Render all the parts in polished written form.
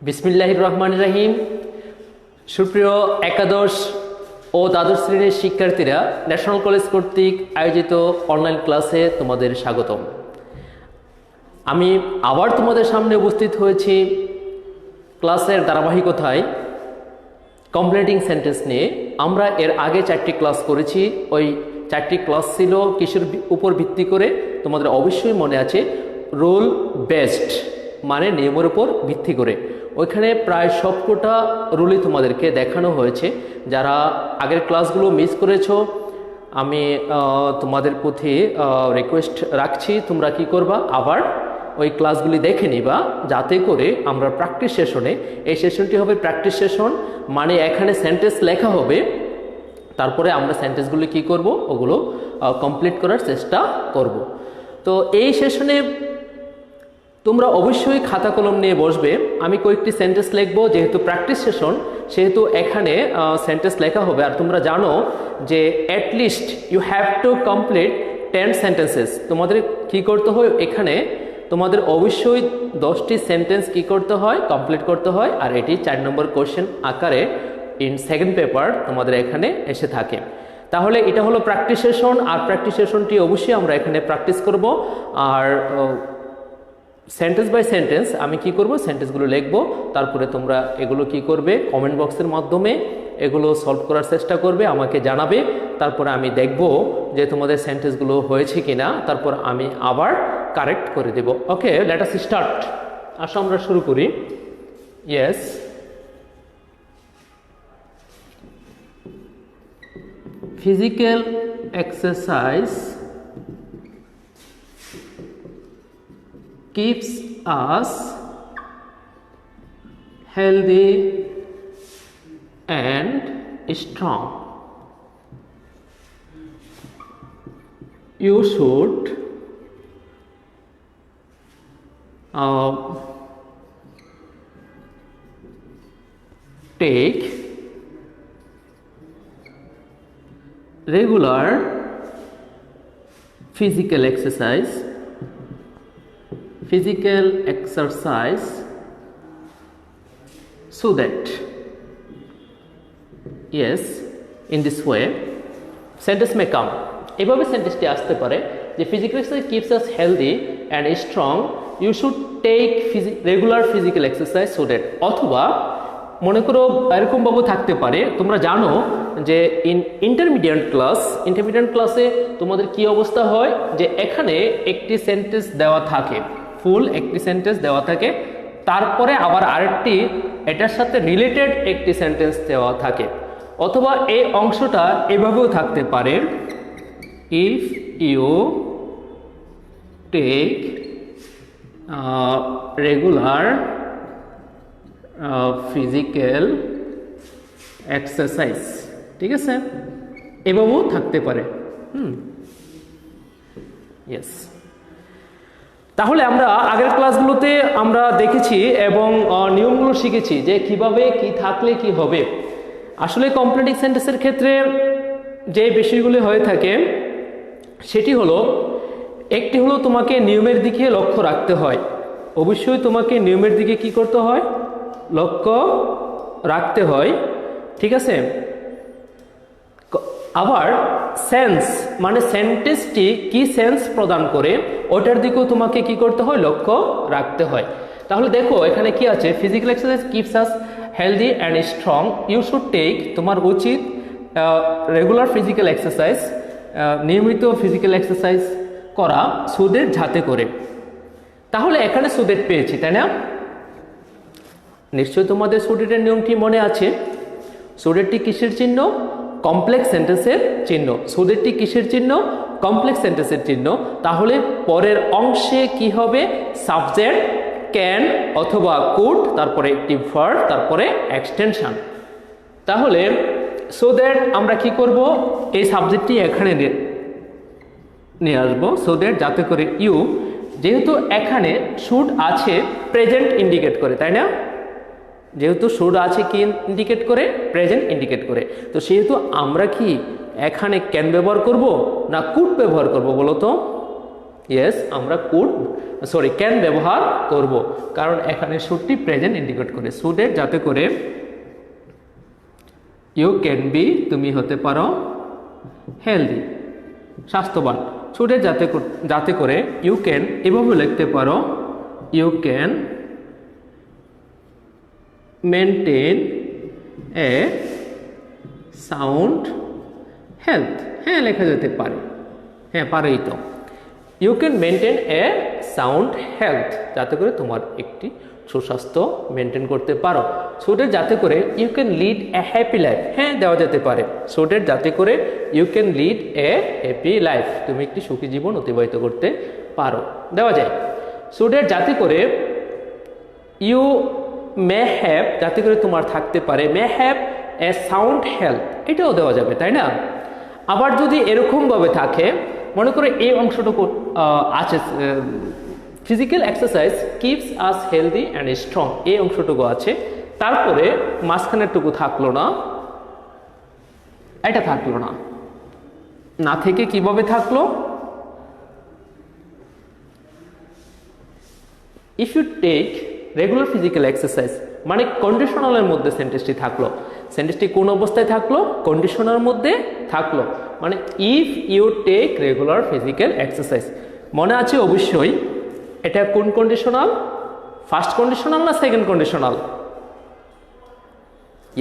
বিসমিল্লাহির রহমানির রহিম। সুপ্রিয় একাদশ ও দ্বাদশ শ্রেণীর শিক্ষার্থীরা, ন্যাশনাল কলেজ কর্তৃক আয়োজিত অনলাইন ক্লাসে তোমাদের স্বাগতম। আমি আবার তোমাদের সামনে উপস্থিত হয়েছি ক্লাসের ধারাবাহিকতায় কমপ্লিটিং সেন্টেন্স নিয়ে। আমরা এর আগে 4টি ক্লাস করেছি। ওই 4টি ক্লাস ছিল কিসের উপর ভিত্তি করে? তোমাদের অবশ্যই মনে আছে, রুল বেসড, মানে নিয়মের উপর ভিত্তি করে। ওইখানে প্রায় সবকটা রুলই তোমাদেরকে দেখানো হয়েছে। যারা আগের ক্লাসগুলো মিস করেছো, আমি তোমাদের প্রতি রিকোয়েস্ট রাখছি, তোমরা কি করবা, আবার ওই ক্লাসগুলি দেখে নিবা, যাতে করে আমরা প্র্যাকটিস সেশনে, এই সেশনটি হবে প্র্যাকটিস সেশন, মানে এখানে সেন্টেন্স লেখা হবে, তারপরে আমরা সেন্টেন্সগুলি কি করব, ওগুলো কমপ্লিট করার চেষ্টা করব। তো এই সেশনে তোমরা অবশ্যই খাতা কলম নিয়ে বসবে। আমি কয়েকটি সেন্টেন্স লিখবো, যেহেতু প্র্যাকটিস সেশন সেহেতু এখানে সেন্টেন্স লেখা হবে। আর তোমরা জানো যে at least you have to complete 10 sentences. তোমাদের কি করতে হয়, এখানে তোমাদের অবশ্যই 10টি সেন্টেন্স কি করতে হয়, কমপ্লিট করতে হয়। আর এটি 4 নম্বর কোশ্চেন আকারে ইন সেকেন্ড পেপার তোমাদের এখানে এসে থাকে। তাহলে এটা হলো প্র্যাকটিস সেশন, আর প্র্যাকটিস সেশনটি অবশ্যই আমরা এখানে প্র্যাকটিস করব। আর সেন্টেন্স বাই সেন্টেন্স আমি কি করব, সেন্টেন্সগুলো লিখব, তারপরে তোমরা এগুলো কি করবে, কমেন্ট বক্সের মাধ্যমে এগুলো সলভ করার চেষ্টা করবে, আমাকে জানাবে। তারপরে আমি দেখব যে তোমাদের সেন্টেন্সগুলো হয়েছে কিনা, তারপর আমি আবার কারেক্ট করে দেব। ওকে, লেট আস স্টার্ট। আসো আমরা শুরু করি। Yes, physical exercise keeps us healthy and strong. You should take regular physical exercise so that, yes, in this way sentence may come. এভাবে সেন্টেন্সটি আসতে পারে যে physical exercise keeps us healthy and strong, you should take regular physical exercise so that. অথবা মনে করো এরকমভাবে থাকতে পারে, তোমরা জানো যে ইন্টারমিডিয়েট ক্লাসে তোমাদের কি অবস্থা হয়, যে এখানে একটি সেন্টেন্স দেওয়া থাকে, ফুল একটি সেন্টেন্স দেওয়া থাকে, তারপরে আবার আরেকটি এটার সাথে রিলেটেড একটি সেন্টেন্স দেওয়া থাকে। অথবা এই অংশটা এভাবেও থাকতে পারে, if you take regular physical exercise, ঠিক আছে, এভাবেও থাকতে পারে। ইয়েস, তাহলে আমরা আগের ক্লাসগুলোতে আমরা দেখেছি এবং নিয়মগুলো শিখেছি যে কিভাবে কি থাকলে কি হবে। আসলে কমপ্লিটিং সেন্টেন্সের ক্ষেত্রে যে বিষয়গুলি হয়ে থাকে সেটি হলো, একটি হলো তোমাকে নিয়মের দিকে লক্ষ্য রাখতে হয়। অবশ্যই তোমাকে নিয়মের দিকে কি করতে হয়, লক্ষ্য রাখতে হয়, ঠিক আছে। আবার সেন্স, মানে সেন্টেন্সটি কি সেন্স প্রদান করে ওটার দিকেও তোমাকে কি করতে হয়, লক্ষ্য রাখতে হয়। তাহলে দেখো এখানে কি আছে, physical exercise keeps us healthy and strong, you should take, তোমার উচিত রেগুলার ফিজিক্যাল এক্সারসাইজ, নিয়মিত ফিজিক্যাল এক্সারসাইজ করা, সুদের যাতে করে। তাহলে এখানে সুদের পেয়েছি, তাই না? নিশ্চয়ই তোমাদের সুডেটের নিয়মটি মনে আছে। সুডেটটি কিসের চিহ্ন? কমপ্লেক্স সেন্টেন্সের চিহ্ন। সুডেটটি কিসের চিহ্ন? কমপ্লেক্স সেন্টেন্সের চিহ্ন। তাহলে পরের অংশে কি হবে, সাবজেক্ট ক্যান অথবা কুড, তারপরে একটি ভার্ব, তারপরে এক্সটেনশন। তাহলে সো দ্যাট আমরা কি করব, এই সাবজেক্টটি এখানে নিয়ে আসবো, সো দ্যাট যাতে করে ইউ, যেহেতু এখানে শুড আছে প্রেজেন্ট ইন্ডিকেট করে, তাই না? যেহেতু শুড আছে কি ইন্ডিকেট করে, প্রেজেন্ট ইন্ডিকেট করে, তো সেহেতু আমরা কি এখানে ক্যান ব্যবহার করব না কুড ব্যবহার করব বলো তো? ইয়েস, আমরা ক্যান ব্যবহার করব, কারণ এখানে শুডটি প্রেজেন্ট ইন্ডিকেট করে। শুডের যাতে করে ইউ ক্যান বি, তুমি হতে পারো হেলদি, স্বাস্থ্যবান। শুডের যাতে করে ইউ ক্যান এভাবে লিখতে পারো, you can maintain a sound health. হ্যাঁ, লেখা যেতে পারে, হ্যাঁ পারেই তো। You can maintain a sound health, যাতে করে তোমার একটি সুস্বাস্থ্য মেনটেন করতে পারো। শুডের যাতে করে you can lead a happy life, হ্যাঁ দেওয়া যেতে পারে। শুডের যাতে করে you can lead a happy life, তুমি একটি সুখী জীবন অতিবাহিত করতে পারো, দেওয়া যায়। শুডের যাতে করে ইউ মে হ্যাভ, যাতে করে তোমার থাকতে পারে, may have a sound health, এটাও দেওয়া যাবে, তাই না? আবার যদি এরকমভাবে থাকে, মনে করে এই অংশটুকু আছে, physical exercise keeps us healthy and strong, এই অংশটুকু আছে, তারপরে মাঝখানেরটুকু থাকলো না, এটা থাকলো না, না থেকে কিভাবে থাকলো, if you take regular physical exercise, মানে কন্ডিশনালের মধ্যে সেন্টেন্সটি থাকলো। সেন্টেন্সটি কোন অবস্থায় থাকলো? কন্ডিশনাল মধ্যে থাকলো, মানে if you take regular physical exercise. মনে আছে অবশ্যই, এটা কোন কন্ডিশনাল? ফার্স্ট কন্ডিশনাল না second conditional?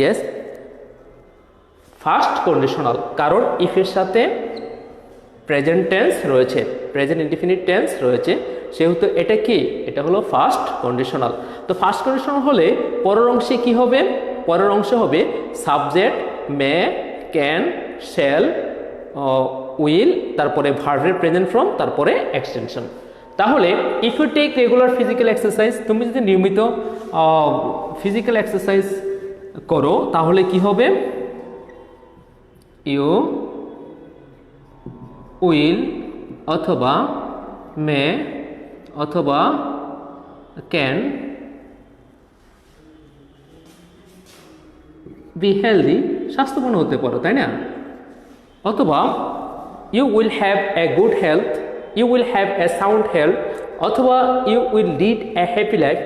Yes, first conditional, কারণ ইফের সাথে প্রেজেন্ট টেন্স রয়েছে, প্রেজেন্ট ইনডিফিনিট টেন্স রয়েছে, সেহেতু এটা কি? এটা হলো ফার্স্ট কন্ডিশনাল। তো ফার্স্ট কন্ডিশনাল হলে পরের অংশে কি হবে? পরের অংশ হবে subject, may, can, shall, will, তারপরে ভার্বের প্রেজেন্ট ফর্ম, তারপরে এক্সটেনশন। তাহলে if you take regular physical exercise, তুমি যদি নিয়মিত ফিজিক্যাল এক্সারসাইজ করো, তাহলে কি হবে? ইউ উইল অথবা মে অথবা ক্যান বি হেলদি, স্বাস্থ্যবান হতে পারো, তাই না? অথবা you will have a good health, you will have a sound health, অথবা you will lead a happy life,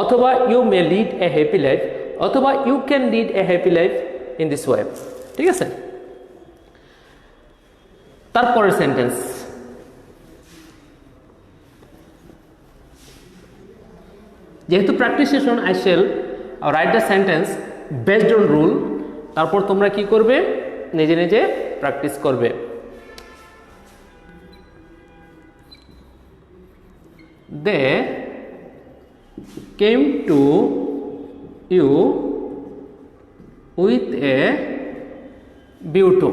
অথবা you may lead a happy life, অথবা you can lead a happy life in this way. ঠিক আছে? তারপরের sentence, যেহেতু practice session, I shall write the sentence based on rule. তারপর তোমরা কি করবে? নিজে নিজে প্র্যাকটিস করবে। They came to you with a beauty,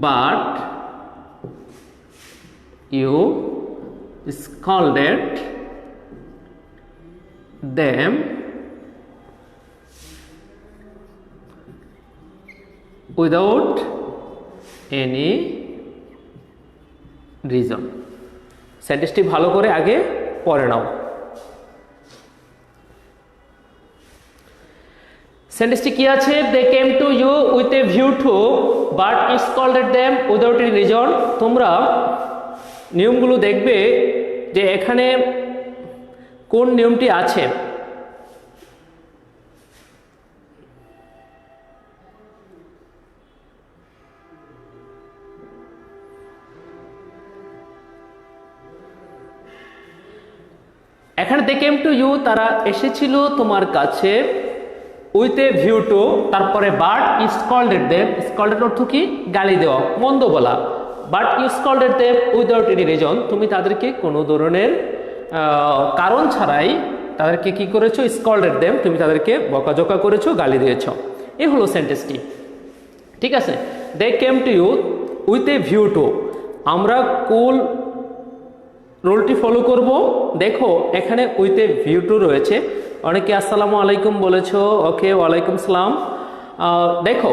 but you scolded them without any reason. সেন্টেন্সটি ভালো করে আগে পড়ে নাও। সেন্টেন্সটি কি আছে? They came to you with a view to but you scolded them without any reason. তোমরা নিয়মগুলো দেখবে যে এখানে কোন নিয়মটি আছে। এখানে দে কেম টু ইউ, তারা এসেছিল তোমার কাছে, উইথ এ ভিউ টু, তারপরে but you scolded them. Scolded অর্থ কি? গালি দেওয়া, মন্দ বলা। But you scolded them without any reason, তুমি তাদেরকে কোনো ধরনের কারণ ছাড়াই তাদেরকে কি করেছো? স্কল্ডেড দেম, তুমি তাদেরকে বকাঝকা করেছো, গালি দিয়েছো। এই হলো সেন্টেন্সটি। ঠিক আছে? They came to you with a view to, আমরা কুল রুলটি ফলো করব। দেখো এখানে উইথ এ ভিউ টু রয়েছে। অনেকে আসসালামু আলাইকুম বলেছো, ওকে, ওয়ালাইকুম সালাম। দেখো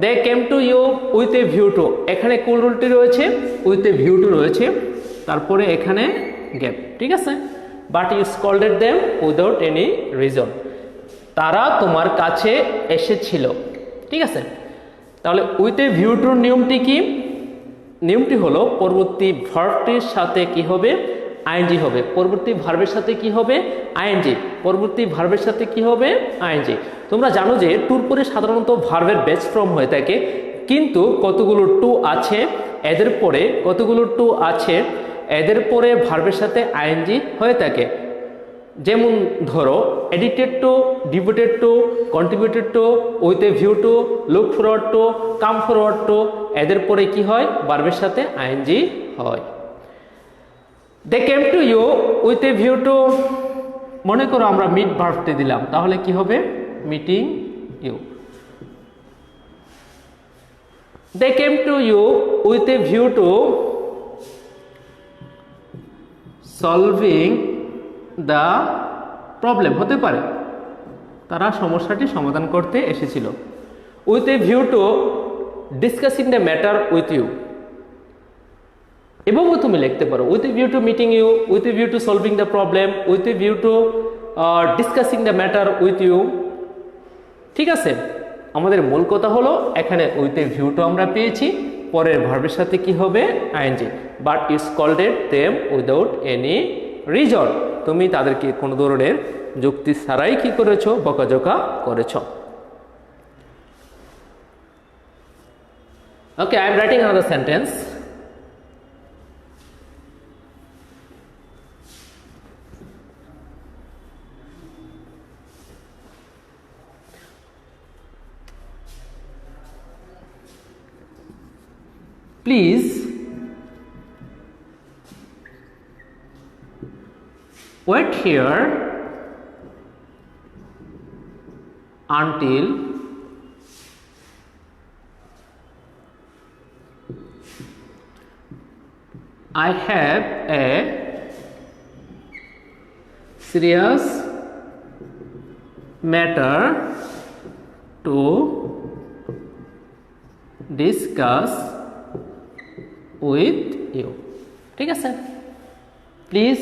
they came to you with a view to, এখানে কুল রুলটি রয়েছে, উইথ এ ভিউ টু রয়েছে, তারপরে এখানে গ্যাপ। ঠিক আছে? But you scolded them without any reason, তারা তোমার কাছে এসেছিল। ঠিক আছে? তাহলে উইথ এ ভিউ টুর নিয়মটি কি? নিয়মটি হলো পরবর্তী ভার্বটির সাথে কি হবে, আইএনজি হবে। পরবর্তী ভার্বের সাথে কি হবে, আইএনজি। পরবর্তী ভার্বের সাথে কি হবে, আইএনজি। তোমরা জানো যে টুর পরে সাধারণত ভার্বের বেস ফর্ম হয়ে থাকে, কিন্তু কতগুলো টু আছে এদের পরে, কতগুলো টু আছে এদের পরে ভার্বের সাথে আইএনজি হয়ে থাকে। যেমন ধরো addicted to, devoted to, contributed to, with a view to, look forward to, come forward to, এদের পরে কি হয়, ভার্বের সাথে আইএনজি হয়। They came to you with a view to, মনে করো আমরা মিট ভার্বটি দিলাম, তাহলে কি হবে, meeting you. They came to you with a view to solving the problem, হতে পারে তারা সমস্যাটি সমাধান করতে এসেছিল। With a view to discussing the matter with you, এভাবেও তুমি লিখতে পারো with a view to meeting you, with a view to solving the problem, with a view to discussing the matter with you. ঠিক আছে, আমাদের মূল কথা হলো এখানে উইথ এ ভিউ টু আমরা পেয়েছি, পরের ভার্বের সাথে কি হবে, I N G. But you scolded them without any reason, তুমি তাদেরকে কোনো ধরনের যুক্তি ছাড়াই কি করেছো, বকাঝকা করেছো। Okay, I am writing another sentence. Please wait here until I have a serious matter to discuss with you. ঠিক আছে, please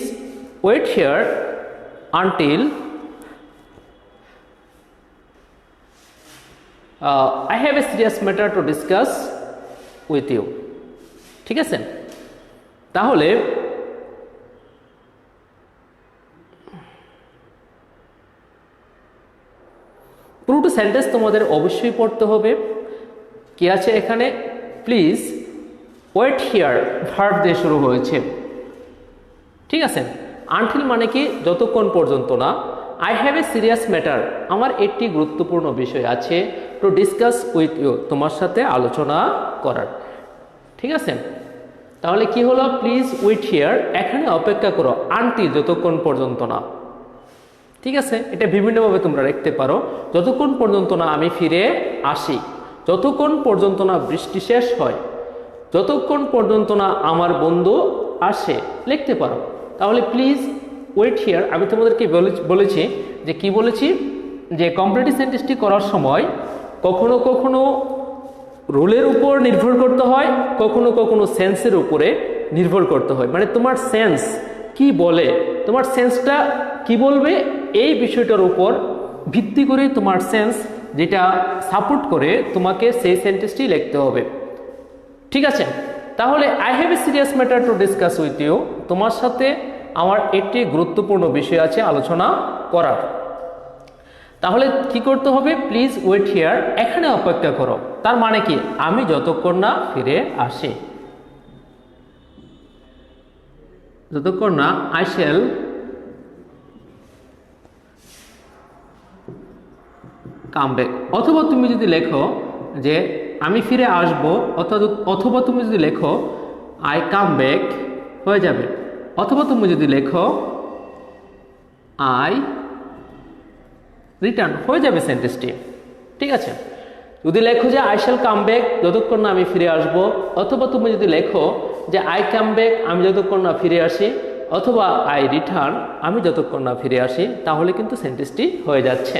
wait here until I have a serious matter to discuss with you. ঠিক আছে, তাহলে পুরোটা sentence তোমাদের অবশ্যই পড়তে হবে। কি আছে এখানে, প্লিজ ওয়েট হিয়ার ভার্ব দিয়ে শুরু হয়েছে। ঠিক আছে, আনটিল মানে কি, যতক্ষণ পর্যন্ত না। I have a serious matter, আমার একটি গুরুত্বপূর্ণ বিষয় আছে, টু ডিসকাস উইথ ইউ, তোমার সাথে আলোচনা করার। ঠিক আছে, তাহলে কি হলো, প্লিজ ওয়েট হিয়ার, এখানে অপেক্ষা করো, আনটিল যতক্ষণ পর্যন্ত না। ঠিক আছে, এটা বিভিন্নভাবে তোমরা লিখতে পারো, যতক্ষণ পর্যন্ত না আমি ফিরে আসি, যতক্ষণ পর্যন্ত না বৃষ্টি শেষ হয়, যতক্ষণ পর্যন্ত না আমার বন্ধু আসে, লিখতে পারো। তাহলে প্লিজ ওয়েট হিয়ার, আমি তোমাদেরকে বলেছি যে কি বলেছি, যে কমপ্লিট সেন্টেন্সটি করার সময় কখনো কখনো রুলের উপর নির্ভর করতে হয়, কখনো কখনো সেন্সের উপরে নির্ভর করতে হয়। মানে তোমার সেন্স কি বলে, তোমার সেন্সটা কি বলবে, এই বিষয়টার উপর ভিত্তি করে তোমার সেন্স যেটা সাপোর্ট করে তোমাকে সেই সেন্টেন্সটি লিখতে হবে। ঠিক আছে, তাহলে I have a serious matter to discuss with you, তোমার সাথে আমার একটি গুরুত্বপূর্ণ বিষয় আছে আলোচনা করার। তাহলে কি করতে হবে, প্লিজ ওয়েট হিয়ার, এখানে অপেক্ষা করো। তার মানে কি, আমি যতক্ষণ না ফিরে আসি, যতক্ষণ না আই শ্যাল কাম ব্যাক। অথবা তুমি যদি লেখো যে আমি ফিরে আসবো, অথবা তুমি যদি লেখো আই কাম ব্যাক, হয়ে যাবে। অথবা তুমি যদি লেখো আই রিটার্ন, হয়ে যাবে সেন্টেন্সটি। ঠিক আছে, যদি লেখো যে আই শ্যাল কাম ব্যাক, যতক্ষণ না আমি ফিরে আসবো, অথবা তুমি যদি লেখো যে আই কাম ব্যাক, আমি যতক্ষণ না ফিরে আসি, অথবা আই রিটার্ন, আমি যতক্ষণ না ফিরে আসি, তাহলে কিন্তু সেন্টেন্সটি হয়ে যাচ্ছে।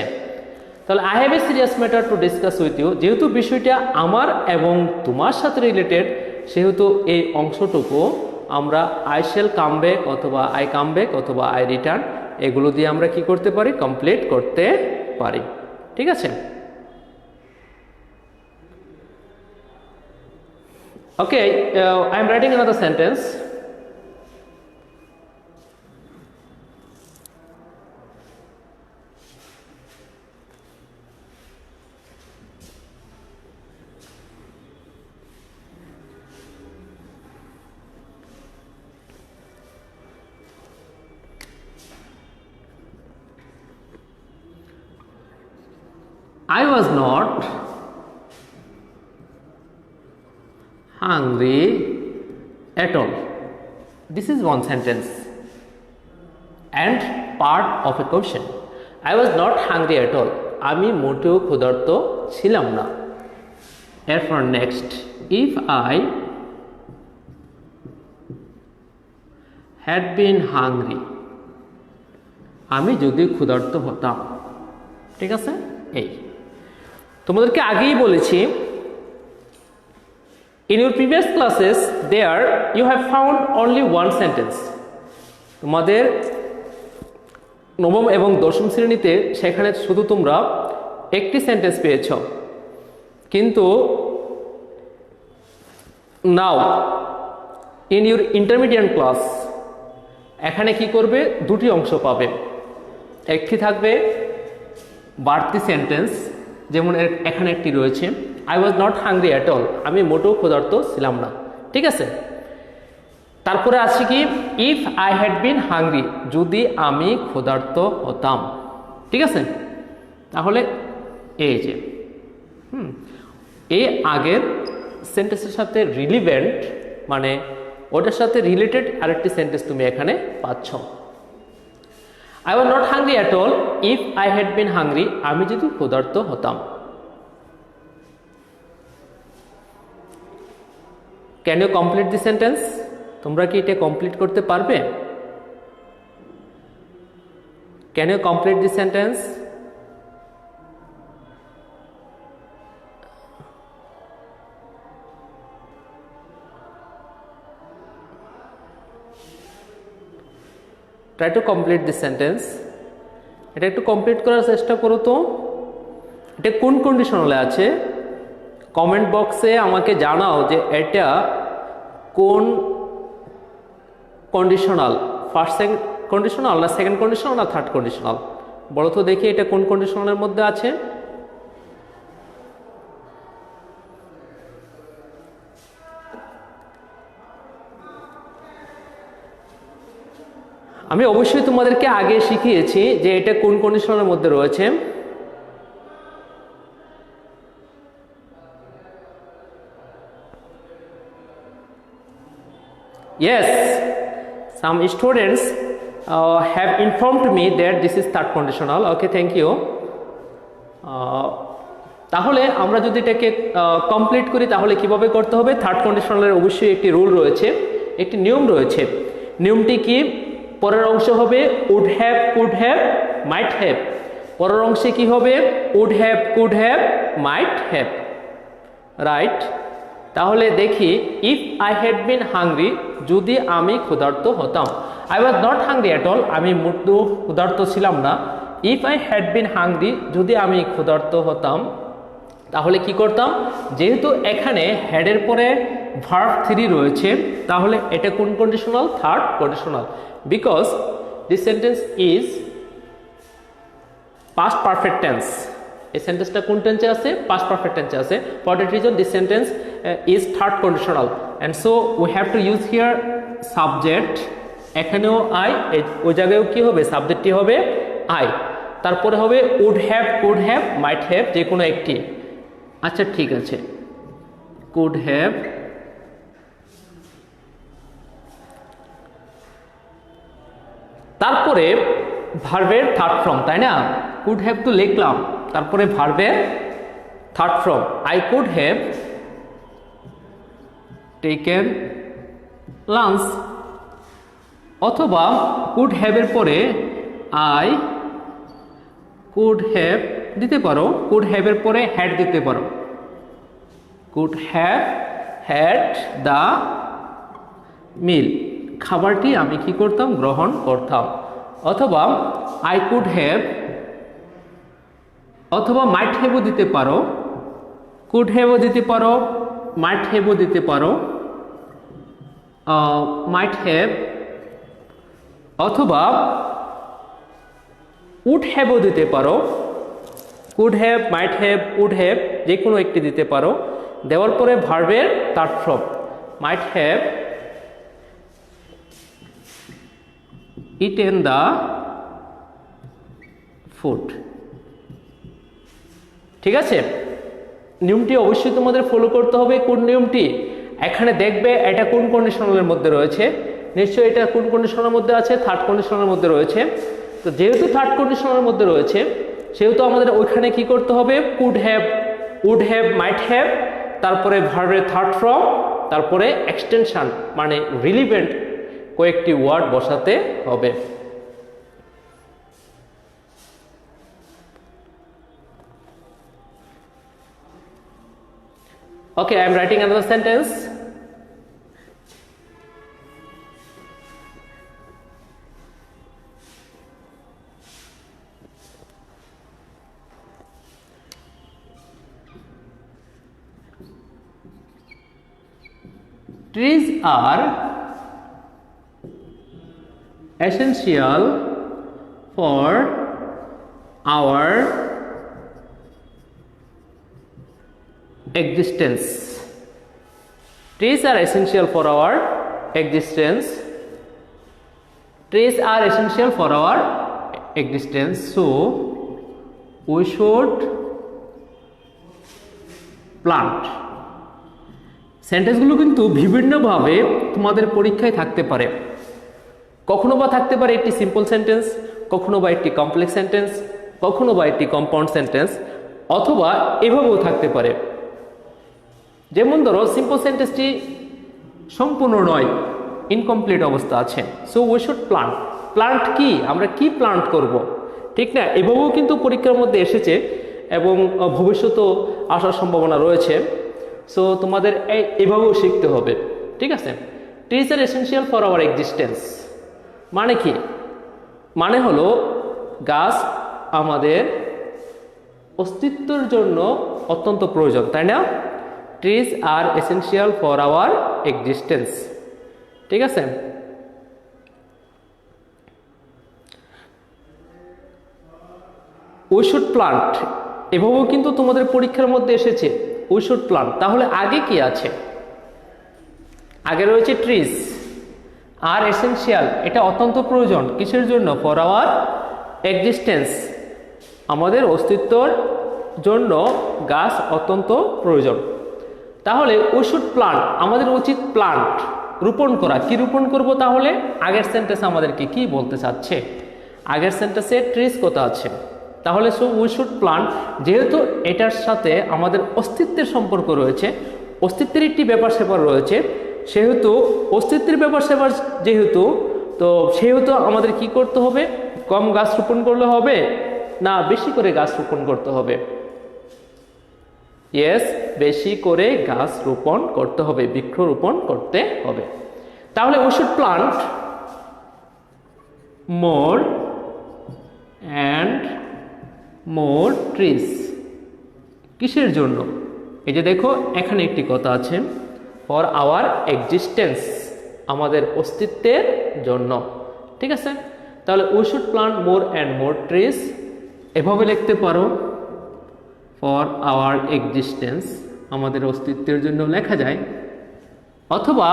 তাহলে I have a serious matter to discuss with you, যেহেতু বিষয়টা আমার এবং তোমার সাথে রিলেটেড, সেহেতু এই অংশটুকু আমরা আই শ্যাল কাম ব্যাক অথবা আই কাম ব্যাক অথবা আই রিটার্ন, এগুলো দিয়ে আমরা কি করতে পারি, কমপ্লিট করতে পারি। ঠিক আছে, Okay, I am writing another sentence. I was not hungry at all. This is one sentence and part of a question. I was not hungry at all. আমি মোটেও ক্ষুধার্ত ছিলাম না। এরপর next, if I had been hungry, আমি যদি ক্ষুধার্ত হতাম। ঠিক আছে, এই তোমাদেরকে আগেই বলেছি, in your previous classes there you have found only one sentence. তোমাদের নবম এবং দশম শ্রেণীতে সেখানে শুধু তোমরা একটি সেন্টেন্স পেয়েছ, কিন্তু নাও in your intermediate class এখানে কি করবে, দুটি অংশ পাবে। একটি থাকবে বাড়তি সেন্টেন্স, যেমন এখানে একটি রয়েছে, I was not hungry at all, আমি মোটেও ক্ষুধার্ত ছিলাম না। ঠিক আছে, তারপরে আছে কি, if I had been hungry, যদি আমি ক্ষুধার্ত হতাম। ঠিক আছে, তাহলে এই যে এই আগের সেন্টেন্সের সাথে রিলিভেন্ট, মানে ওটার সাথে রিলেটেড আরেকটি সেন্টেন্স তুমি এখানে পাচ্ছ। I was not hungry at all if I had been hungry, আমি যদি ক্ষুধার্ত হতাম। Can you complete the sentence? তোমরা কি এটা কমপ্লিট করতে পারবে? Can you complete the sentence? Try to complete this sentence. এটা একটু কমপ্লিট করার চেষ্টা করো তো। এটা কোন কন্ডিশনালে আছে কমেন্ট বক্সে আমাকে জানাও যে এটা কোন কন্ডিশনাল, ফার্স্ট কন্ডিশনাল না সেকেন্ড কন্ডিশনাল না থার্ড কন্ডিশনাল, বলো তো দেখি এটা কোন কন্ডিশনালের মধ্যে আছে। আমি অবশ্যই তোমাদেরকে আগে শিখিয়েছি যে এটা কোন কন্ডিশনের মধ্যে রয়েছে। Yes, some students have informed me that this is third conditional. Okay, thank you. তাহলে আমরা যদি এটাকে কমপ্লিট করি তাহলে কিভাবে করতে হবে? থার্ড কন্ডিশনালের অবশ্যই একটি রুল রয়েছে, একটি নিয়ম রয়েছে। নিয়মটি কি? পরের অংশ হবে would have, could have, might have. পরের অংশে কি হবে? Would have, could have, might have. Right, তাহলে দেখি if I had been hungry, যদি আমি ক্ষুধার্ত হতাম। I was not hungry at all, আমি মোটেও ক্ষুধার্ত ছিলাম না। If I had been hungry, যদি আমি ক্ষুধার্ত হতাম, তাহলে কি করতাম? যেহেতু এখানে হ্যাডের পরে ভার্ব 3 রয়েছে, তাহলে এটা কোন কন্ডিশনাল? Third conditional. Because this sentence is past perfect tense. এই সেন্টেন্সটা কোন টেন্সে আছে? পাস্ট পারফেক্ট টেন্সে আছে। For that reason this sentence is third conditional, and so we have to use here subject. এখানেও আই, ওই জায়গায়ও কি হবে? সাবজেক্টটি হবে আই, তারপরে হবে would have, could have, might have, যে কোনো একটি। আচ্ছা ঠিক আছে, কুড হ্যাভ, তারপরে ভার্বের থার্ড ফর্ম, তাই না? কুড হ্যাভ তো লিখলাম, তারপরে ভার্বের third form. I could have taken lunch, অথবা কুড হ্যাভের পরে আই কুড হ্যাভ দিতে পারো, কুড হ্যাভের পরে হ্যাড দিতে পারো। কুড হ্যাভ হ্যাড দ্য মিল, খাবারটি আমি কি করতাম? গ্রহণ করতাম। অথবা আই কুড হ্যাভ, অথবা মাইট হ্যাভও দিতে পারো, কুড হ্যাভও দিতে পারো, মাইট হ্যাভও দিতে পারো। মাইট হ্যাভ অথবা উড হ্যাভও দিতে পারো। Could have, might have, would have যে কোনো একটি দিতে পারো। দেওয়ার পরে ভার্বের third form might have eaten the food. ঠিক আছে, নিয়মটি অবশ্যই তোমাদের ফলো করতে হবে। কোন নিয়মটি? এখানে দেখবে এটা কোন কন্ডিশনালের মধ্যে রয়েছে, নিশ্চয়ই এটা কোন কন্ডিশনের মধ্যে আছে, থার্ড কন্ডিশনের মধ্যে রয়েছে। তো যেহেতু থার্ড কন্ডিশনের মধ্যে রয়েছে সেহেতু আমাদের ওইখানে কি করতে হবে? Could have, would have, might have, তারপরে ভার্বের থার্ড ফর্ম, তারপরে এক্সটেনশন মানে রিলিভেন্ট কয়েকটি ওয়ার্ড বসাতে হবে। Okay, I am writing another sentence. Trees are essential for our existence. Trees are essential for our existence. Trees are essential for our existence. So we should plant. সেন্টেন্সগুলো কিন্তু বিভিন্নভাবে তোমাদের পরীক্ষায় থাকতে পারে। কখনো বা থাকতে পারে একটি সিম্পল সেন্টেন্স, কখনো বা একটি কমপ্লেক্স সেন্টেন্স, কখনো বা একটি কম্পাউন্ড সেন্টেন্স, অথবা এভাবেও থাকতে পারে। যেমন ধরো সিম্পল সেন্টেন্সটি সম্পূর্ণ নয়, ইনকমপ্লিট অবস্থা আছে। So we should plant. Plant কি? আমরা কি প্লান্ট করব, ঠিক না? এভাবেও কিন্তু পরীক্ষার মধ্যে এসেছে এবং ভবিষ্যতেও আসার সম্ভাবনা রয়েছে। সো তোমাদের এভাবেও শিখতে হবে, ঠিক আছে? Trees are essential for our existence মানে কি? মানে হলো গাছ আমাদের অস্তিত্বের জন্য অত্যন্ত প্রয়োজন, তাই না? Trees are essential for our existence, ঠিক আছে? উই শুড প্লান্ট এভাবেও কিন্তু তোমাদের পরীক্ষার মধ্যে এসেছে, উই শুড প্লান্ট। তাহলে আগে কি আছে? আগে রয়েছে ট্রিজ আর এসেনশিয়াল, এটা অত্যন্ত প্রয়োজন। কিসের জন্য? ফর আওয়ার এক্সিস্টেন্স, আমাদের অস্তিত্বর জন্য গাছ অত্যন্ত প্রয়োজন। তাহলে উই শুড প্লান্ট, আমাদের উচিত প্লান্ট, রোপণ করা। কি রোপণ করব তাহলে? আগের সেন্টেন্স আমাদেরকে কি বলতে চাচ্ছে? আগের সেন্টেন্সে ট্রিজ কথা আছে, তাহলে সো উই শুড প্লান্ট। যেহেতু এটার সাথে আমাদের অস্তিত্বের সম্পর্ক রয়েছে, অস্তিত্বের একটি ব্যাপার স্যাপার রয়েছে, সেহেতু অস্তিত্বের ব্যাপার স্যাপার যেহেতু, তো সেহেতু আমাদের কি করতে হবে? কম গাছ রোপণ করলে হবে না বেশি করে গাছ রোপণ করতে হবে? ইয়েস, বেশি করে গাছ রোপণ করতে হবে, বৃক্ষরোপণ করতে হবে। তাহলে we should plant more and more trees. কিসের জন্য? এই যে দেখো এখানে একটি কথা আছে, ফর আওয়ার এক্সিস্টেন্স, আমাদের অস্তিত্বের জন্য, ঠিক আছে? তাহলে we should plant more and more trees, এভাবে লিখতে পারো, ফর আওয়ার এক্সিস্টেন্স, আমাদের অস্তিত্বের জন্য লেখা যায়। অথবা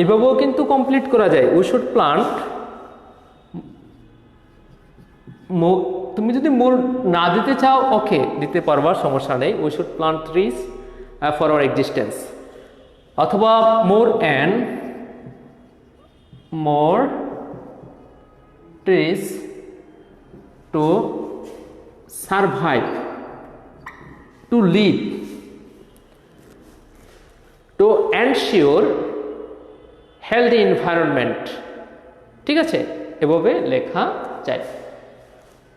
এভাবেও কিন্তু কমপ্লিট করা যায়, উই শুড প্লান্ট। তুমি যদি মোর না দিতে চাও ওকে দিতে পারবা, সমস্যা নেই। We should plant trees for our existence. অথবা more and more trees to survive, to live, to ensure healthy environment, ঠিক আছে? এভাবে লেখা যায়।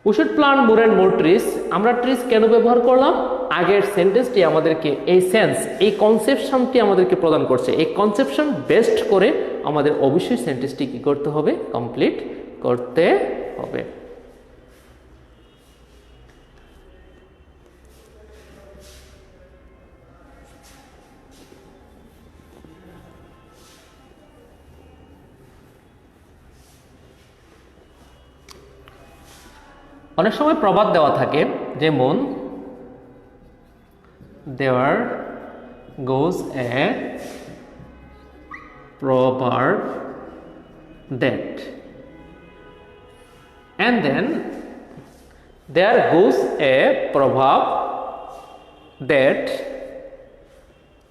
We should plant more and more trees. আমরা ট্রিজ কেন ব্যবহার করলাম? আগের সেন্টেন্সটি আমাদেরকে এই সেন্স, এই কনসেপশনটি আমাদেরকে প্রদান করছে। এই কনসেপশন বেস্ট করে আমাদের অবশ্যই সেন্টেন্সটি কি করতে হবে? কমপ্লিট করতে হবে। অনেক সময় প্রবাদ দেওয়া থাকে, যেমন দেয়ার goes A proverb that, and then there goes a proverb that,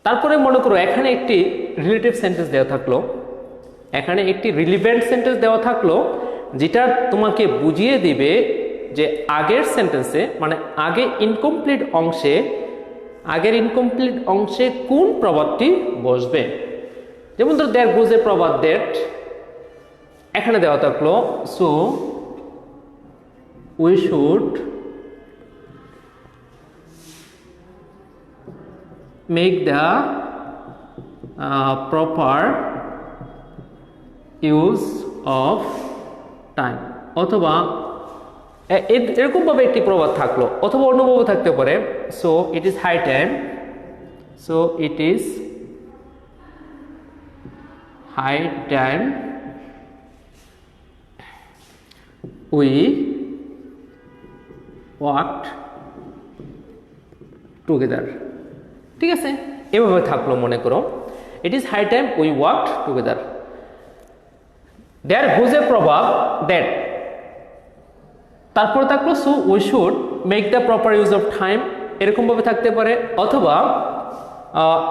তারপরে মনে করো এখানে একটি রিলেটিভ সেন্টেন্স দেওয়া থাকলো, এখানে একটি রিলিভেন্ট সেন্টেন্স দেওয়া থাকলো, যেটা তোমাকে বুঝিয়ে দিবে যে আগের সেন্টেন্সে মানে আগের ইনকমপ্লিট অংশে কোন প্রবাদটি বসবে। যেমন ধরো দেয়ার গোজ এ প্রবাদ দ্যাট, এখানে দেওয়া থাকলো so we should make the proper use of time, অথবা এরকম ভাবে একটি প্রবাদ থাকলো, অথবা অন্যভাবে থাকতে পারে so it is high time, so it is high time we worked together. ঠিক আছে, এভাবে থাকলো, মনে করো it is high time we worked together. There goes a proverb that, তারপর থাকলো so we should make the proper use of time, এরকমভাবে থাকতে পারে, অথবা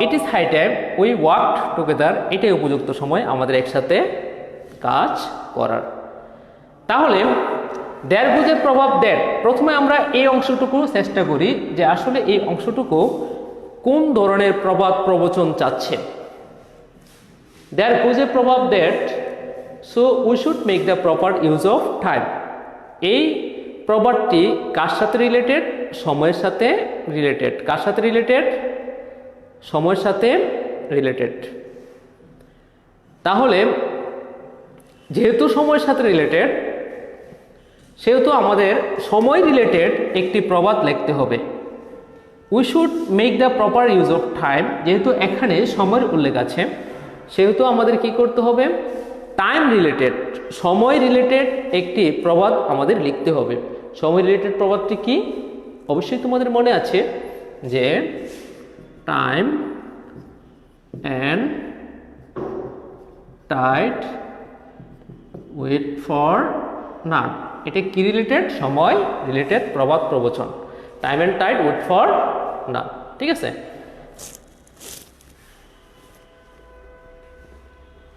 it is high time we worked together, এটাই উপযুক্ত সময় আমাদের একসাথে কাজ করার। তাহলে দেয়ার গোজ এ প্রভাব দ্যাট, প্রথমে আমরা এই অংশটুকু চেষ্টা করি যে আসলে এই অংশটুকু কোন ধরনের প্রবাদ প্রবচন চাচ্ছে। দেয়ার goes a proverb that so we should make the proper use of time, এই প্রবাদটি কার সাথে রিলেটেড? সময়ের সাথে রিলেটেড। কার সাথে রিলেটেড? সময়ের সাথে রিলেটেড। তাহলে যেহেতু সময়ের সাথে রিলেটেড, সেহেতু আমাদের সময় রিলেটেড একটি প্রবাদ লিখতে হবে। We should make the proper use of time, যেহেতু এখানে সময়ের উল্লেখ আছে, সেহেতু আমাদের কি করতে হবে? টাইম রিলেটেড, সময় রিলেটেড একটি প্রবাদ আমাদের লিখতে হবে। সময় রিলেটেড প্রবাদটি কি? অবশ্যই তোমাদের মনে আছে যে time and tide wait for none, এটা কি রিলেটেড? সময় রিলেটেড প্রবাদ প্রবচন। Time and tide wait for none, ঠিক আছে।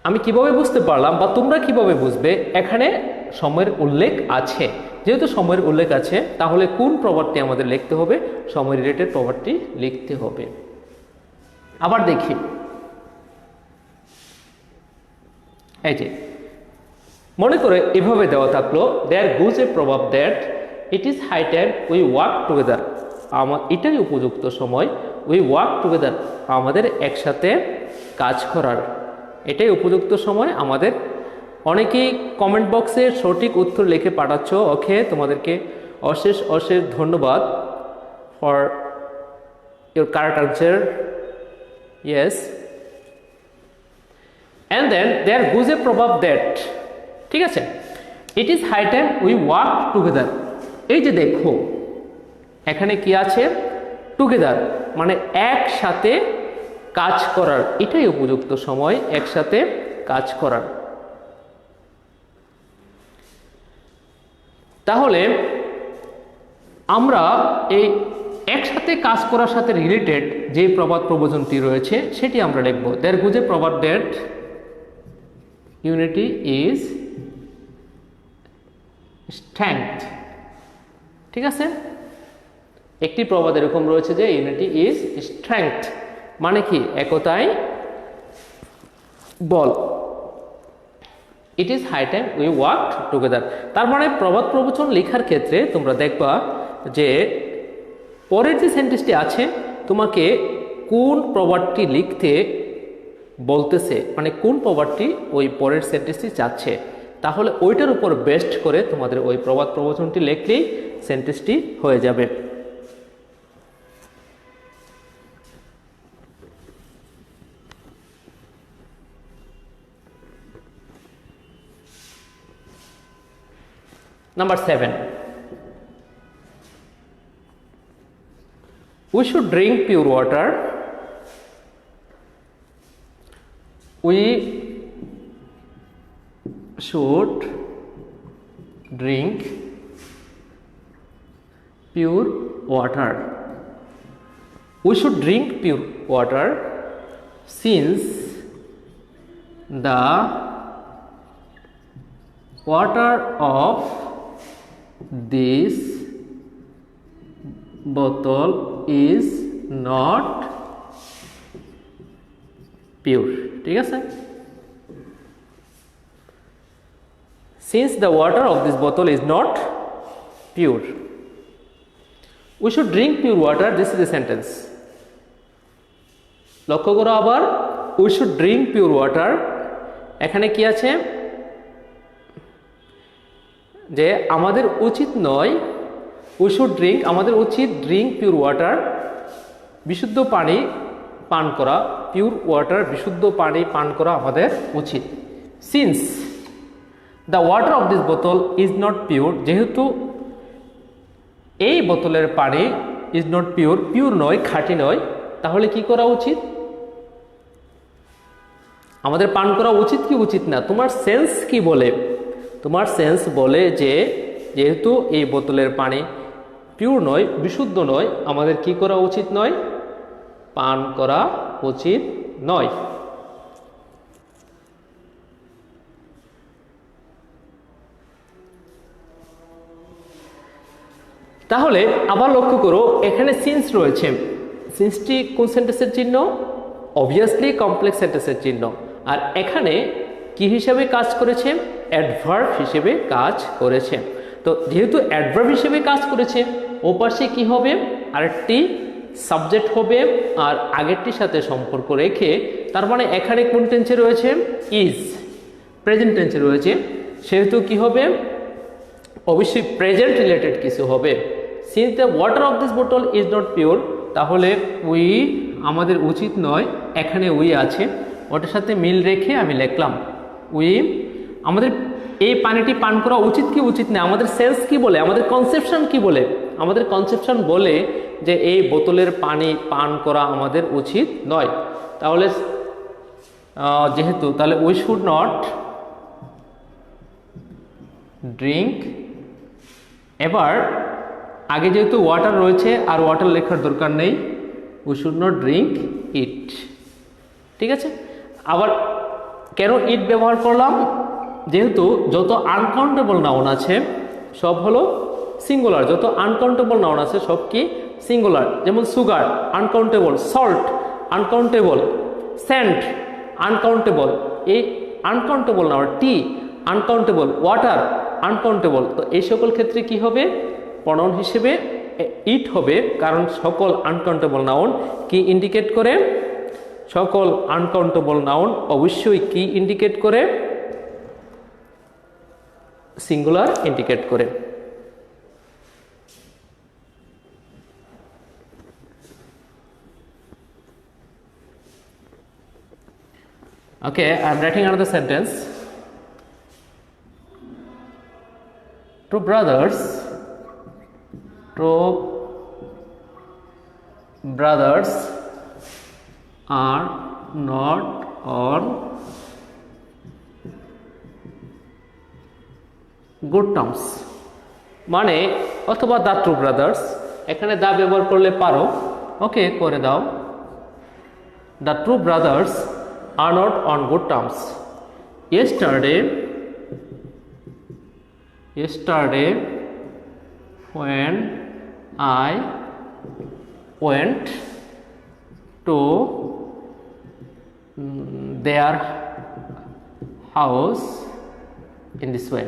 আমি কিভাবে বুঝতে পারলাম বা তোমরা কিভাবে বুঝবে এখানে সময়ের উল্লেখ আছে? যেহেতু সময়ের উল্লেখ আছে, তাহলে কোন প্রবাদটি আমাদের লিখতে হবে? সময় রিলেটেড প্রবাদটি লিখতে হবে। আবার দেখি, এই যে মনে করে এভাবে দেওয়া থাকলো দেয়ার goes a proverb that it is high time we work together, এটাই উপযুক্ত সময় উই ওয়ার্ক টুগেদার, আমাদের একসাথে কাজ করার, এটাই উপযুক্ত সময় আমাদের। অনেকেই কমেন্ট বক্সে সঠিক উত্তর লিখে পাঠাচ্ছ, ওকে, তোমাদেরকে অশেষ অশেষ ধন্যবাদ for your correct answer. Yes, and then there goes a proverb that, ঠিক আছে, it is high time we work together. এই যে দেখো এখানে কি আছে? টুগেদার, মানে একসাথে কাজ করার, এটাই উপযুক্ত সময় একসাথে কাজ করার। তাহলে আমরা এই একসাথে কাজ করার সাথে রিলেটেড যে প্রবাদ প্রবচনটি রয়েছে সেটি আমরা লিখব। দেয়ার গোজ এ প্রবাদ দ্যাট ইউনিটি ইজ স্ট্রেংথ, ঠিক আছে। একটি প্রবাদ এরকম রয়েছে যে ইউনিটি ইজ স্ট্রেংথ, মানে কি? একতাই বল। It is high time we work together. তার মানে প্রবাদ প্রবচন লেখার ক্ষেত্রে তোমরা দেখবা যে পরের যে সেন্টেন্সটি আছে তোমাকে কোন প্রবাদটি লিখতে বলতেছে, মানে কোন প্রবাদটি ওই পরের সেন্টেন্সটি চাচ্ছে, তাহলে ওইটার উপর বেস্ট করে তোমাদের ওই প্রবাদ প্রবচনটি লিখলেই সেন্টেন্সটি হয়ে যাবে। Number 7, We should drink pure water. We should drink pure water. We should drink pure water since the water of this bottle is not pure. ঠিক আছে? Since the water of this bottle is not pure. We should drink pure water. This is the sentence. লক্ষ্য করো আবার, we should drink pure water. এখানে কি আছে? যে আমাদের উচিত নয়, we should drink, আমাদের উচিত drink pure water, বিশুদ্ধ পানি পান করা, pure water, বিশুদ্ধ পানি পান করা আমাদের উচিত। Since the water of this bottle is not pure, যেহেতু এই বোতলের পানি is not pure, পিওর নয়, খাঁটি নয়, তাহলে কি করা উচিত? আমাদের পান করা উচিত কি উচিত না? তোমার সেন্স কি বলে? তোমার সেন্স বলে যে যেহেতু এই বোতলের পানি পিওর নয়, বিশুদ্ধ নয়, আমাদের কি করা উচিত নয়? পান করা উচিত নয়। তাহলে আবার লক্ষ্য করো, এখানে সিন্স রয়েছে। সিন্সটি কোন সেন্টেন্সের চিহ্ন? অবভিয়াসলি কমপ্লেক্স সেন্টেন্সের চিহ্ন। আর এখানে কি হিসেবে কাজ করেছে? অ্যাডভার্ব হিসেবে কাজ করেছে। তো যেহেতু অ্যাডভার্ব হিসেবে কাজ করেছে, ও পাশে কি হবে? আরেকটি সাবজেক্ট হবে, আর আগেরটির সাথে সম্পর্ক রেখে, তার মানে এখানে কোন টেন্সে রয়েছে? ইজ, প্রেজেন্ট টেন্সে রয়েছে, সেহেতু কি হবে? অবশ্যই প্রেজেন্ট রিলেটেড কিছু হবে। Since the water of this bottle is not pure, তাহলে উই আমাদের উচিত নয়, এখানে উই আছে, ওটার সাথে মিল রেখে আমি লিখলাম উই, আমাদের এই পানিটি পান করা উচিত কি উচিত না? আমাদের সেন্স কি বলে? আমাদের কনসেপশন কি বলে? আমাদের কনসেপশন বলে যে এই বোতলের পানি পান করা আমাদের উচিত নয়। তাহলে যেহেতু, তাহলে উই শুড নট ড্রিঙ্ক। এবার আগে যেহেতু ওয়াটার রয়েছে, আর ওয়াটার লেখার দরকার নেই, we should not drink it. ঠিক আছে? আবার কেন ইট ব্যবহার করলাম? যেহেতু যত আনকাউন্টেবল নাউন আছে সব হলো সিঙ্গুলার, যত আনকাউন্টেবল নাউন আছে সব কি সিঙ্গুলার। যেমন sugar uncountable, salt uncountable, sand uncountable, এই uncountable noun, tea uncountable, water uncountable. তো এই সকল ক্ষেত্রে কি হবে? প্রনাউন হিসেবে ইট হবে, কারণ সকল আনকাউন্টেবল নাউন কি ইন্ডিকেট করে? সকল আনকাউন্টেবল নাউন অবশ্যই কি ইন্ডিকেট করে? সিঙ্গুলার ইন্ডিকেট করে। Okay, I am writing another sentence. Two brothers are not on good terms. মানে অথবা the two brothers, এখানে দা ব্যবহার করলে পারো, ওকে করে দাও। The two brothers are not on good terms. Yesterday when I went to their house in this way.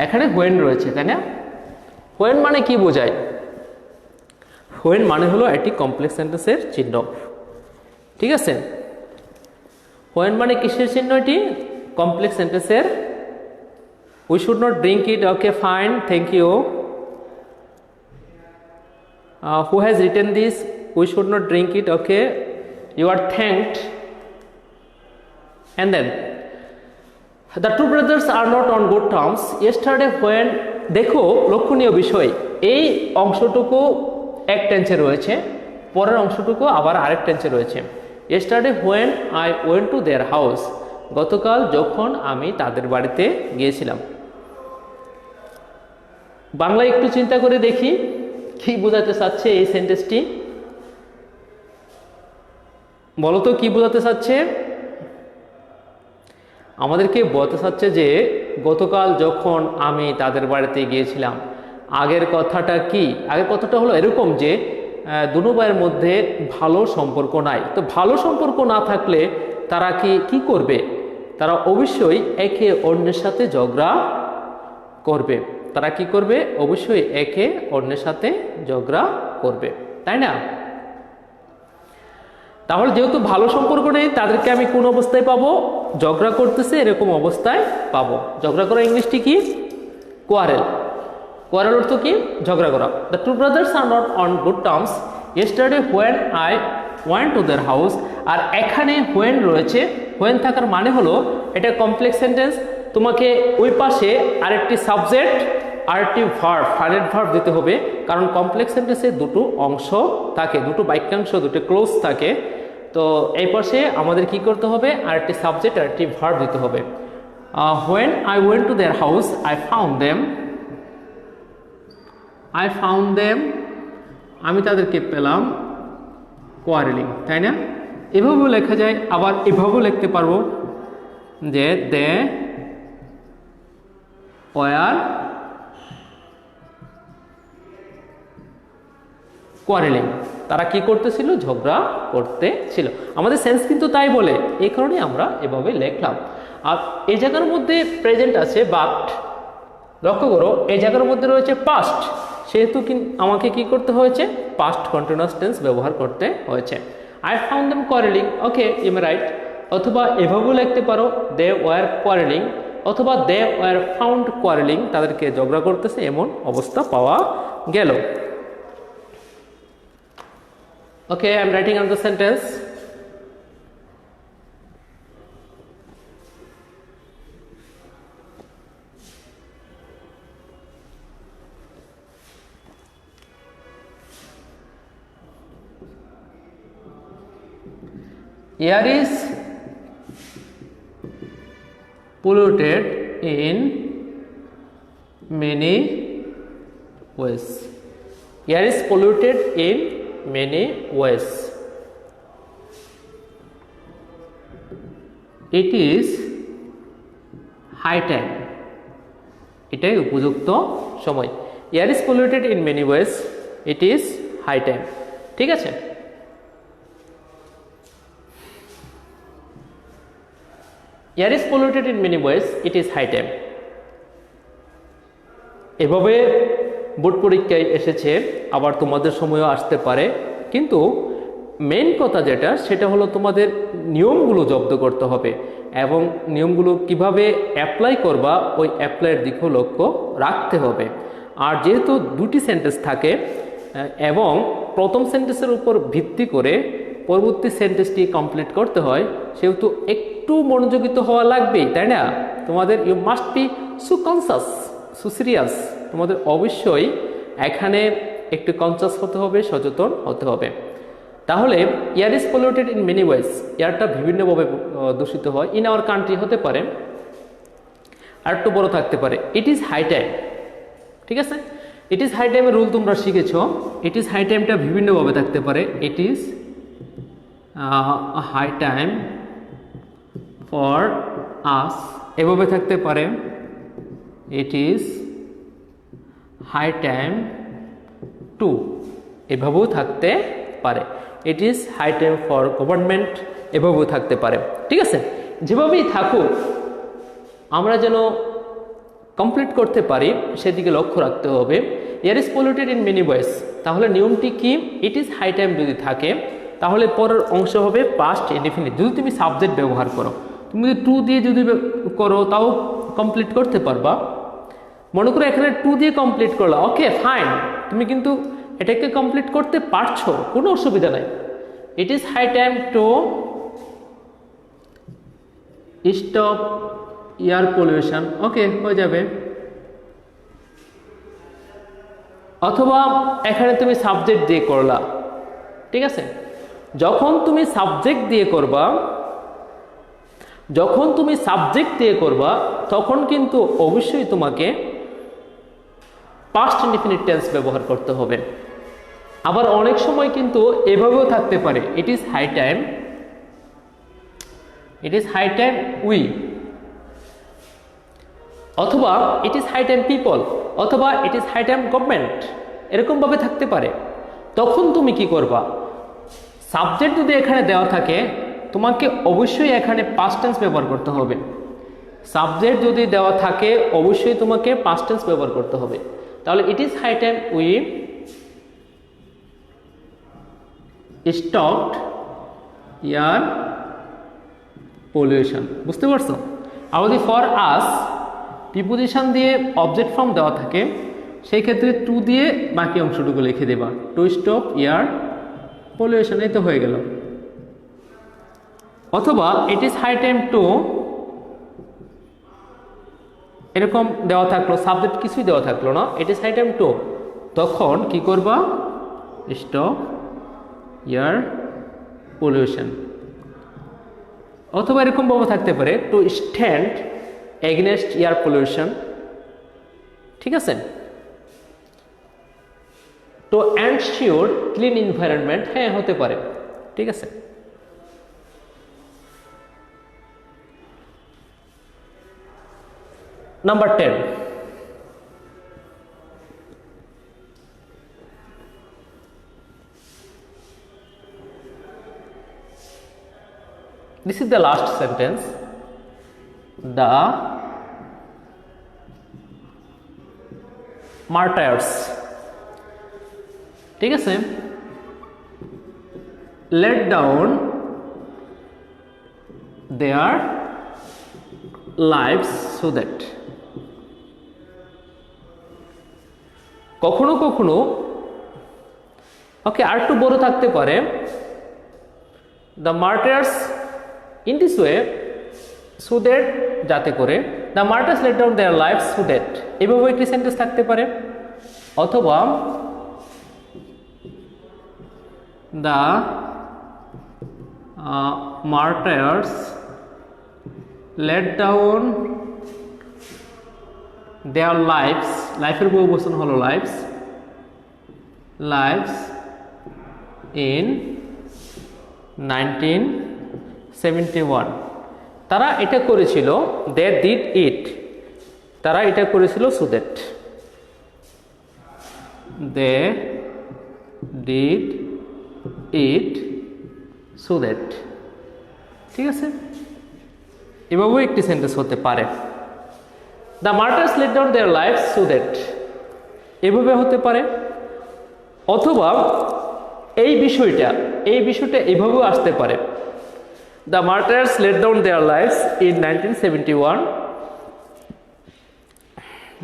এখানে when রয়েছে, তাই না? when মানে কি বোঝায়? when মানে হলো একটি কমপ্লেক্স সেন্টেন্সের চিহ্ন। ঠিক আছে? when মানে কিসের চিহ্ন? এটি কমপ্লেক্স সেন্টেন্সের। We should not drink it. Okay, fine, thank you. Who has written this? We should not drink it. Okay, you are thanked. And then the two brothers are not on good terms. Yesterday when, দেখো লক্ষণীয় বিষয়, এই অংশটুকু এক টেন্সে রয়েছে, পরের অংশটুকু আবার আরেক টেন্সে রয়েছে। Yesterday when I went to their house, গতকাল যখন আমি তাদের বাড়িতে গিয়েছিলাম। বাংলায় একটু চিন্তা করে দেখি কি বোঝাতে চাচ্ছে এই সেন্টেন্সটি, বলো তো কি বোঝাতে চাচ্ছে? আমাদেরকে বলতে চাচ্ছে যে গতকাল যখন আমি তাদের বাড়িতে গিয়েছিলাম। আগের কথাটা কি? আগের কথাটা হলো এরকম যে দুনো ভাইয়ের মধ্যে ভালো সম্পর্ক নাই। তো ভালো সম্পর্ক না থাকলে তারা কি করবে? তারা অবশ্যই একে অন্যের সাথে ঝগড়া করবে। তারা কি করবে? অবশ্যই একে অন্যের সাথে ঝগড়া করবে, তাই না? তাহলে যেহেতু ভালো সম্পর্ক নেই, তাদেরকে আমি কোন অবস্থায় পাবো? ঝগড়া করতেছে এরকম অবস্থায় পাবো। ঝগড়া করা ইংলিশটি কি? কোয়ারেল। কোয়ারেল অর্থ কি? ঝগড়া করা। The two brothers are not on good terms yesterday when I went to their house. আর এখানে হোয়েন রয়েছে। হোয়েন থাকার মানে হলো এটা কমপ্লেক্স সেন্টেন্স। তোমাকে ওই পাশে আরেকটি সাবজেক্ট আরেকটি ভার্ব, ফাইনাইট ভার্ব দিতে হবে, কারণ কমপ্লেক্স সেন্টেন্সে দুটো অংশ থাকে, দুটো বাক্যাংশ, দুটো ক্লোজ থাকে। তো এই পাশে আমাদের কি করতে হবে? আরেকটি সাবজেক্ট আরেকটি ভার্ব দিতে হবে। When I went to their house I found them, আমি তাদেরকে পেলাম কোয়ারেলিং, তাই না? এভাবেও লেখা যায়, আবার এভাবেও লিখতে পারবো যে দে ওয়ার কোয়ারেলিং, তারা কি করতেছিল? ঝগড়া করতেছিল। আমাদের সেন্স কিন্তু তাই বলে, এই কারণে আমরা এভাবে লিখলাম। আর এই জায়গার মধ্যে প্রেজেন্ট আছে, বাট লক্ষ্য করো এই জায়গার মধ্যে রয়েছে পাস্ট, সেহেতু আমাকে কি করতে হয়েছে? পাস্ট কন্টিনিউয়াস টেন্স ব্যবহার করতে হয়েছে। I found them quarrelling, okay you may write. অথবা এভাবেও লিখতে পারো দে ওয়ার কোয়ারেলিং, অথবা দে ওয়ার ফাউন্ড কোয়ারেলিং, তাদেরকে ঝগড়া করতেছে এমন অবস্থা পাওয়া গেল। Okay, I'm writing on the sentence. Air is polluted in many ways. Air is polluted in many ways. It is high time. এটাই উপযুক্ত সময়। Air is polluted in many ways. It is high time. ঠিক আছে? Air is polluted in many ways. It is high time. এভাবে board পরীক্ষায় এসেছে, আবার তোমাদের সময়ও আসতে পারে। কিন্তু মেইন কথা যেটা, সেটা হলো তোমাদের নিয়মগুলো জব্দ করতে হবে এবং নিয়মগুলো কিভাবে অ্যাপ্লাই করবা ওই অ্যাপ্লাইয়ের দিকেও লক্ষ্য রাখতে হবে। আর যেহেতু দুটি সেন্টেন্স থাকে এবং প্রথম সেন্টেন্সের উপর ভিত্তি করে পরবর্তী সেন্টেন্সটি কমপ্লিট করতে হয়, সেহেতু একটু মনোযোগিত হওয়া লাগবেই, তাই না? তোমাদের you must be so conscious, so serious. তোমাদের অবশ্যই এখানে একটু কনসাস হতে হবে, সচেতন হতে হবে। তাহলে air is polluted in many ways, এয়ারটা বিভিন্নভাবে দূষিত হয়। ইন আওয়ার কান্ট্রি হতে পারে, আর একটু বড় থাকতে পারে। ইট ইজ হাই টাইম, ঠিক আছে? ইট ইজ হাই টাইমের রুল তোমরা শিখেছ। ইট ইজ হাই টাইমটা বিভিন্নভাবে থাকতে পারে। It is high time for us, এভাবে থাকতে পারে। It is high time to, এভাবেও থাকতে পারে। It is high time for government, এভাবেও থাকতে পারে। ঠিক আছে? যেভাবেই থাকুক আমরা যেন কমপ্লিট করতে পারি সেদিকে লক্ষ্য রাখতে হবে। Air is polluted in many wedge, তাহলে নিয়মটি কি? ইট ইজ হাই টাইম যদি থাকে তাহলে পরের অংশ হবে পাস্ট ইনডিফিনিট। যদি তুমি সাবজেক্ট ব্যবহার করো, তুমি যদি টু দিয়ে যদি করো তাও কমপ্লিট করতে পারবা। মনে করো এখানে টু দিয়ে কমপ্লিট করলা, ওকে ফাইন, তুমি কিন্তু এটাকে কমপ্লিট করতে পারছো, কোনো অসুবিধা নাই। It is high time to stop air pollution, okay হয়ে যাবে। অথবা এখানে তুমি সাবজেক্ট দিয়ে করলা, ঠিক আছে। যখন তুমি সাবজেক্ট দিয়ে করবা তখন কিন্তু অবশ্যই তোমাকে পাস্ট ইনডিফিনিট টেন্স ব্যবহার করতে হবে। আবার অনেক সময় কিন্তু এভাবেও থাকতে পারে, it is high time we, অথবা it is high time people, অথবা it is high time government, এরকমভাবে থাকতে পারে। তখন তুমি কি করবা, সাবজেক্ট যদি এখানে দেওয়া থাকে তোমাকে অবশ্যই এখানে পাস্ট টেন্স ব্যবহার করতে হবে। সাবজেক্ট যদি দেওয়া থাকে অবশ্যই তোমাকে পাস্ট টেন্স ব্যবহার করতে হবে। তাহলে it is high time we stopped air pollution, বুঝতে পারছো? আর যদি ফর আস প্রিপোজিশন দিয়ে অবজেক্ট ফর্ম দেওয়া থাকে সেই ক্ষেত্রে টু দিয়ে বাকি অংশটুকু লিখে দেবা, টু স্টপ এয়ার পলিউশন, এই তো হয়ে গেল। অথবা it is high time to, এরকম দেওয়া থাকলো, সাবজেক্ট কিছুই দেওয়া থাকলো না, it is high time to, তখন কি করবা, স্টপ এয়ার পলিউশন। অথবা এরকম ভাবে থাকতে পারে, to stand against air pollution, ঠিক আছে। টু এনশিওর ক্লিন এনভায়রনমেন্ট, হ্যাঁ হতে পারে, ঠিক আছে। Number 10, this is the last sentence, the martyrs, ঠিক আছে, let down their lives so that, কখনো কখনো ওকে আর একটু বড় থাকতে পারে, the martyrs in this way so that, যাতে করে, the martyrs late down their life so that, এভাবে একটি সেন্টেন্স থাকতে পারে। অথবা the martyrs late down their lifes, লাইফের বহুবচন হলো লাইফস ইন 1971, তারা এটা করেছিল, দে ডিড ইট, তারা এটা করেছিল so that, they did it so that, ঠিক আছে। এভাবেও একটি সেন্টেন্স হতে পারে। The martyrs late down their life so that, এভাবে হতে পারে। অথবা এই বিষয়টা এভাবেও আসতে পারে, the martyrs late down their lifes in 1971,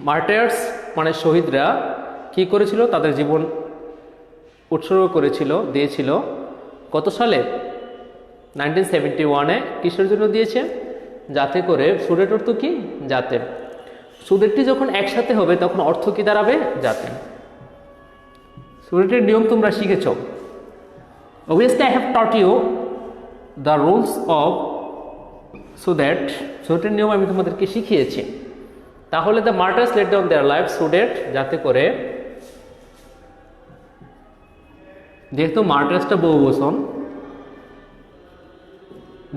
martyrs মানে শহীদরা কি করেছিল, তাদের জীবন উৎসর্গ করেছিল, দিয়েছিল, কত সালে, 1971-এ। কিসের জন্য দিয়েছে, যাতে করে, সুডেট অর্থ কি, যাতে, সুডেটটি যখন একসাথে হবে তখন অর্থ কি দাঁড়াবে, যাতে। সুডেটের নিয়ম তোমরা শিখেছ, obviously I have taught you the rules of so that, সুডেটের নিয়ম আমি তোমাদেরকে শিখিয়েছি। তাহলে the martyrs late down their life so that, যাতে করে, যেহেতু মার্টার্সটা বহুবচন,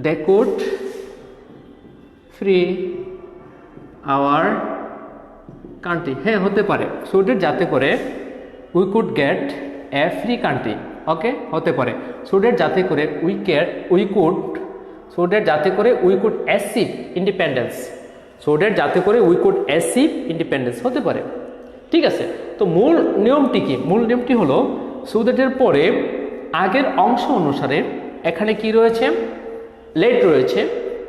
they could free our country, হ্যাঁ হতে পারে, সো দ্যাট, যাতে করে, we could get a free country, ওকে, হতে পারে, সো দ্যাট, যাতে করে, সো দ্যাট, যাতে করে, we could achieve independence, so that, যাতে করে, we could achieve independence, হতে পারে, ঠিক আছে। তো মূল নিয়মটি কি, মূল নিয়মটি হলো সো দ্যাটের পরে আগের অংশ অনুসারে এখানে কি রয়েছে, লেট রয়েছে,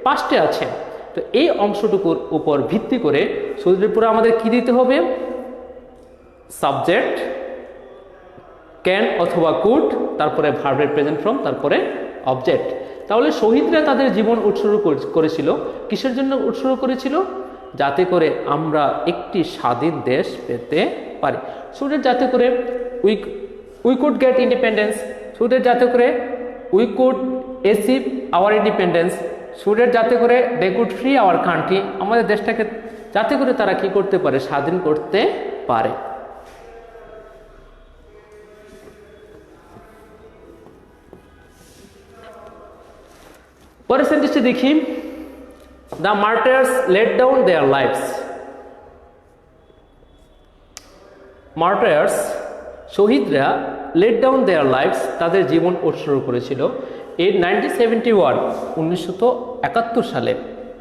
পাস্টে আছে। তো এই অংশটুকুর উপর ভিত্তি করে সো দ্যাটের পরে আমাদের কি দিতে হবে, সাবজেক্ট, ক্যান অথবা কুড, তারপরে ভার্বের প্রেজেন্ট ফর্ম, তারপরে অবজেক্ট। তাহলে শহীদরা তাদের জীবন উৎসর্গ করেছিল, কিসের জন্য উৎসর্গ করেছিল, যাতে করে আমরা একটি স্বাধীন দেশ পেতে পারি। স্টুডেন্ট যাতে করে we could get independence, student যাতে করে we could achieve our independence, student যাতে করে they could free our country, আমাদের দেশটাকে যাতে করে তারা কি করতে পারে, স্বাধীন করতে পারে। পরের সেন্টেন্সটি দেখি, the martyrs late down their lives. Martyrs শহীদরা লেট ডাউন দেয়ার লাইফস তাদের জীবন উৎসর্গ করেছিল in 1971 সালে।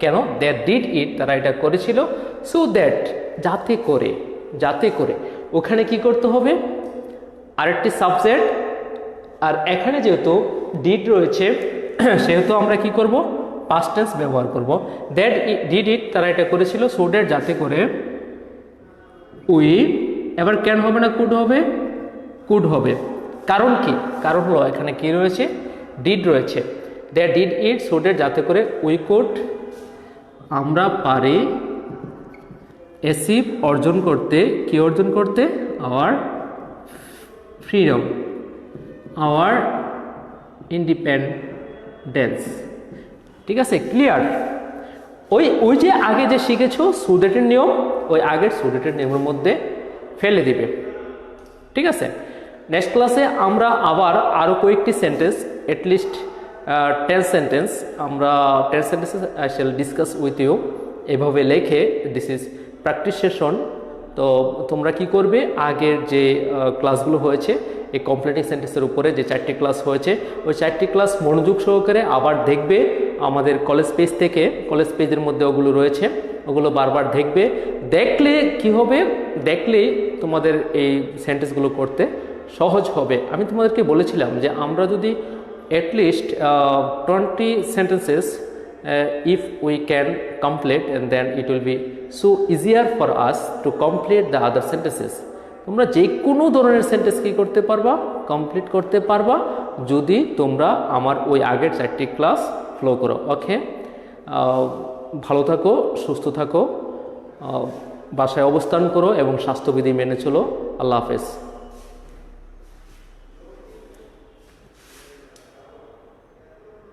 কেন? দে ডিড ইট, তারা এটা করেছিল সো দ্যাট, যাতে করে ওখানে কি করতে হবে, আরেকটি সাবজেক্ট, আর এখানে যেহেতু ডিড রয়েছে সেহেতু আমরা কি করব, পাস্ট টেন্স ব্যবহার করব। দ্যাট ডিড ইট, তারা এটা করেছিল সো দ্যাট, যাতে করে উই, এবার ক্যান হবে না কুড হবে, কুড হবে। কারণ কি? কারণ হলো এখানে কি রয়েছে, ডিড রয়েছে। They did it so that, যাতে করে উই কুড, আমরা পারি, অ্যাচিভ অর্জন করতে, কি অর্জন করতে, আওয়ার ফ্রিডম, আওয়ার ইন্ডিপেন্ডেন্স। ঠিক আছে, ক্লিয়ার? ওই যে আগে যে শিখেছো সো দ্যাটের নিয়ম, ওই আগের সো দ্যাটের নিয়মের মধ্যে ফেলে দিবে। ঠিক আছে, নেক্সট ক্লাসে আমরা আবার আরও কয়েকটি সেন্টেন্স, অ্যাটলিস্ট 10 সেন্টেন্স, আমরা 10 sentences I shall discuss with you. এভাবে লেখে, দিস ইজ প্র্যাকটিস সেশন। তো তোমরা কি করবে, আগের যে ক্লাসগুলো হয়েছে এই কমপ্লিটিং সেন্টেন্সের উপরে যে 4টি ক্লাস হয়েছে, ওই 4টি ক্লাস মনোযোগ সহকারে আবার দেখবে আমাদের কলেজ পেজ থেকে। কলেজ পেজের মধ্যে ওগুলো রয়েছে, ওগুলো বারবার দেখবে। দেখলে কি হবে, দেখলেই তোমাদের এই সেন্টেন্সগুলো করতে সহজ হবে। আমি তোমাদেরকে বলেছিলাম যে আমরা যদি at least 20 sentences if we can complete, and then it will be so easier for us to complete the other sentences. তোমরা যে কোনো ধরনের সেন্টেন্স কি করতে পারবা, কমপ্লিট করতে পারবা, যদি তোমরা আমার ওই আগের 4টি ক্লাস ফলো করো। ওকে, ভালো থাকো, সুস্থ থাকো, বাসায় অবস্থান করো এবং স্বাস্থ্যবিধি মেনে চলো। আল্লাহ হাফেজ।